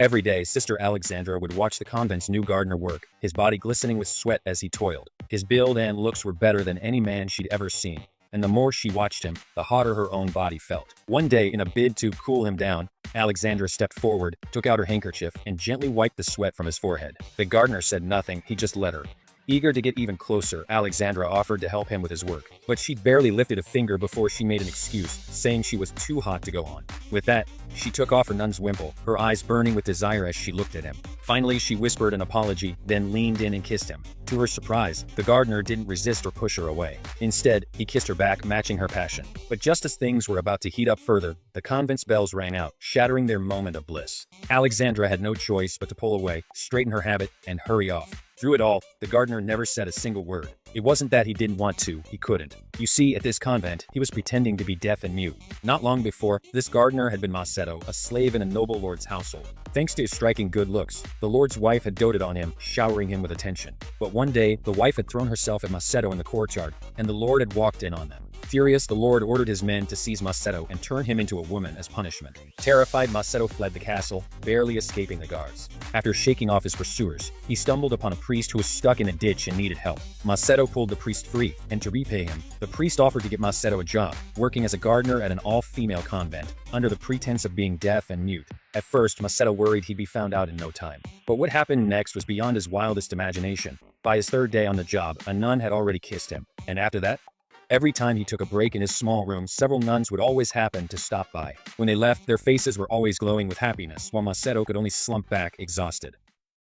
Every day, Sister Alexandra would watch the convent's new gardener work, his body glistening with sweat as he toiled. His build and looks were better than any man she'd ever seen, and the more she watched him, the hotter her own body felt. One day, in a bid to cool him down, Alexandra stepped forward, took out her handkerchief, and gently wiped the sweat from his forehead. The gardener said nothing, he just let her. Eager to get even closer, Alexandra offered to help him with his work, but she barely lifted a finger before she made an excuse, saying she was too hot to go on. With that, she took off her nun's wimple, her eyes burning with desire as she looked at him. Finally, she whispered an apology, then leaned in and kissed him. To her surprise, the gardener didn't resist or push her away. Instead, he kissed her back, matching her passion. But just as things were about to heat up further, the convent's bells rang out, shattering their moment of bliss. Alexandra had no choice but to pull away, straighten her habit, and hurry off. Through it all, the gardener never said a single word. It wasn't that he didn't want to, he couldn't. You see, at this convent, he was pretending to be deaf and mute. Not long before, this gardener had been Maceto, a slave in a noble lord's household. Thanks to his striking good looks, the lord's wife had doted on him, showering him with attention. But one day, the wife had thrown herself at Maceto in the courtyard, and the lord had walked in on them. Furious, the lord ordered his men to seize Maceto and turn him into a woman as punishment. Terrified, Maceto fled the castle, barely escaping the guards. After shaking off his pursuers, he stumbled upon a priest who was stuck in a ditch and needed help. Maceto pulled the priest free, and to repay him, the priest offered to get Maceto a job, working as a gardener at an all-female convent, under the pretense of being deaf and mute. At first, Maceto worried he'd be found out in no time. But what happened next was beyond his wildest imagination. By his third day on the job, a nun had already kissed him. And after that, every time he took a break in his small room, several nuns would always happen to stop by. When they left, their faces were always glowing with happiness, while Maceto could only slump back, exhausted.